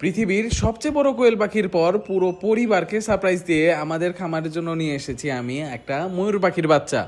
পৃথিবীর সবচেয়ে বড় কোয়েল পাখির পর পুরো পরিবারকে সারপ্রাইজ দিয়ে আমাদের খামারের জন্য নিয়ে এসেছি আমি একটা ময়ূর পাখির বাচ্চা।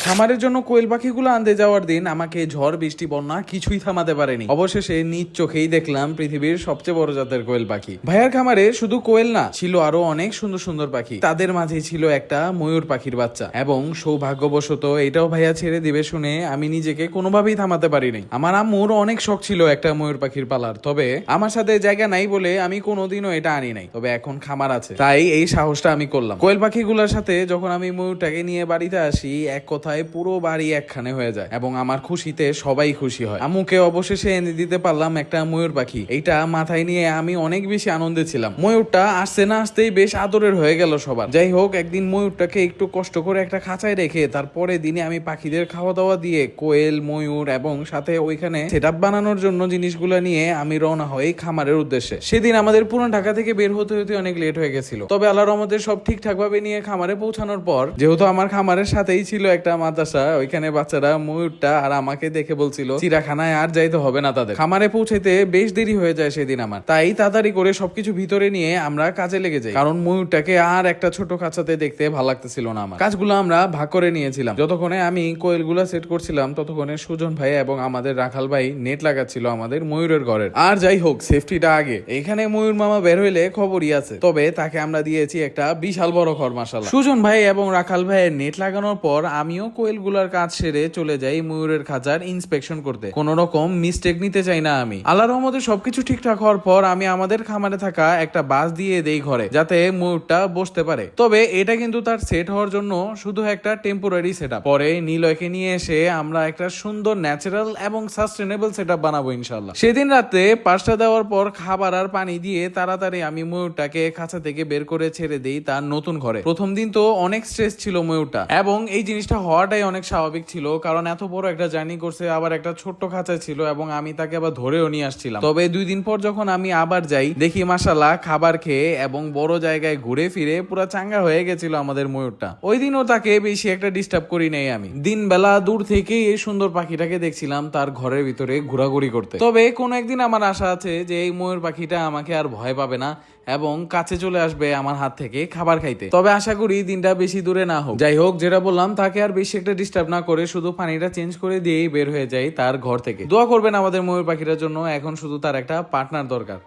খামারের জন্য কোয়েল পাখিগুলো আনতে যাওয়ার দিন আমাকে ঝড় বৃষ্টি বন্যা কিছুই থামাতে পারেনি। অবশেষে নিজ চোখেই দেখলাম পৃথিবীর সবচেয়ে বড় জাতের কোয়েল পাখি। ভাইয়ার খামারে শুধু কোয়েল না, ছিল আরো অনেক সুন্দর সুন্দর পাখি। তাদের মাঝে ছিল একটা ময়ূর পাখির বাচ্চা, এবং সৌভাগ্যবশত এটাও ভাইয়া ছেড়ে দিবে শুনে আমি নিজেকে কোনোভাবেই থামাতে পারিনি। আমার আম্মুর অনেক শখ ছিল একটা ময়ূর পাখির পালার, তবে আমার সাথে জায়গা নাই বলে আমি কোনোদিনও এটা আনি নাই। তবে এখন খামার আছে, তাই এই সাহসটা আমি করলাম। কোয়েল পাখিগুলোর সাথে যখন আমি ময়ূরটাকে নিয়ে বাড়িতে আসি, এক কথায় পুরো বাড়ি একখানে হয়ে যায়, এবং আমার খুশিতে সবাই খুশি হয়। আম্মুকে অবশেষে এনে দিতে পারলাম একটা ময়ূর পাখি। এইটা মাথায় নিয়ে আমি অনেক বেশি আনন্দে ছিলাম। ময়ূরটা আসতে না আসতেই বেশ আদরের হয়ে গেল সবার। যাই হোক, একদিন ময়ূরটাকে একটু কষ্ট করে একটা খাঁচায় রেখে তারপরে দিনে আমি পাখিদের খাওয়া দাওয়া দিয়ে কোয়েল, ময়ূর এবং সাথে ওইখানে সেটআপ বানানোর জন্য জিনিসগুলো নিয়ে আমি রওনা হই খামারের উদ্দেশ্যে। সেদিন আমাদের পুরান ঢাকা থেকে বের হতে হতে অনেক লেট হয়ে গেছিল। তবে আল্লাহর রহমতে সব ঠিকঠাক ভাবে নিয়ে খামারে পৌঁছানোর পর, যেহেতু আমার খামারের সাথেই ছিল একটা মাদ্রাসা, ওইখানে বাচ্চারা ময়ূরটা আর আমাকে দেখে বলছিল চিড়াখানায় আর যাইতে হবে না তাদের। খামারে পৌঁছাইতে বেশ দেরি হয়ে যায় সেদিন আমার, তাই তাড়াতাড়ি করে সবকিছু ভিতরে নিয়ে আমরা কাজে লেগে যাই, কারণ ময়ূরটাকে আর একটা ছোট খাঁচাতে দেখতে ভালো লাগতেছিল না আমার। কাজগুলো আমরা ভাগ করে নিয়েছিলাম। যতক্ষণে আমি কোয়েলগুলা সেট করছিলাম, ততক্ষণে সুজন ভাই এবং আমাদের রাখাল ভাই নেট লাগাচ্ছিল আমাদের ময়ূরের ঘরের। আর যাই হোক, সেফটিটা আগে। এখানে ময়ূর মামা বের হইলে খবরই আছে, তবে তাকে আমরা দিয়েছি একটা বিশাল বড় ঘর। মাশাআল্লাহ, সুজন ভাই এবং রাখাল ভাইয়ের নেট লাগানোর পর আমিও কোয়েলগুলার কাজ সেরে চলে যাই ময়ূরের খাঁচার ইন্সপেকশন করতে। কোন রকম মিস্টেক নিতে চাই না আমি। আল্লাহর রহমতে সবকিছু ঠিকঠাক হওয়ার পর আমি আমাদের খামারে থাকা একটা বাস দিয়ে দেই ঘরে, যাতে ময়ূরটা বসতে পারে। তবে এটা কিন্তু তার সেট হওয়ার জন্য শুধু একটা টেম্পোরারি সেটআপ। পরে নিলয়কে নিয়ে এসে আমরা একটা সুন্দর ন্যাচারাল এবং সাস্টেনেবল সেটআপ বানাবো ইনশাআল্লাহ। সেদিন রাতে পাঁচটা দেওয়ার পর খাবার আর পানি দিয়ে তাড়াতাড়ি আমি ময়ূরটাকে খাঁচা থেকে বের করে ছেড়ে দেই তার নতুন ঘরে। প্রথম দিন তো অনেক স্ট্রেস ছিল ময়ূরটা, এবং এই জিনিসটা হওয়াটাই অনেক স্বাভাবিক ছিল, কারণ এত বড় একটা জার্নি করছে, আবার একটা ছোট্ট খাঁচা ছিল, এবং আমি তাকে আবার ধরেও নিয়ে আসছিলাম। তবে 2 দিন পর যখন আমি আবার যাই, দেখি মাশাআল্লাহ খাবার খেয়ে এবং বড় জায়গায় ঘুরে ফিরে পুরো চাঙ্গা হয়ে গেছিল আমাদের ময়ূরটা। ওই দিনও তাকে বেশি একটা ডিস্টার্ব করি নাই আমি। দিন বেলা দূর থেকেই এই সুন্দর পাখিটাকে দেখছিলাম তার ঘরের ভিতরে ঘোরাঘুরি করতে। তবে কোনো একদিন আমার আশা আছে যে এই ময়ূর পাখিটা আমাকে আর ভয় পাবে না এবং কাছে চলে আসবে আমার হাত থেকে খাবার খাইতে। তবে আশা করি দিনটা বেশি দূরে না হোক। যাই হোক, যেটা বললাম, তাকে আর বেশি একটা ডিস্টার্ব না করে শুধু পানিটা চেঞ্জ করে দিয়েই বের হয়ে যায় তার ঘর থেকে। দোয়া করবেন আমাদের ময়ূর পাখিটার জন্য, এখন শুধু তার একটা পার্টনার দরকার।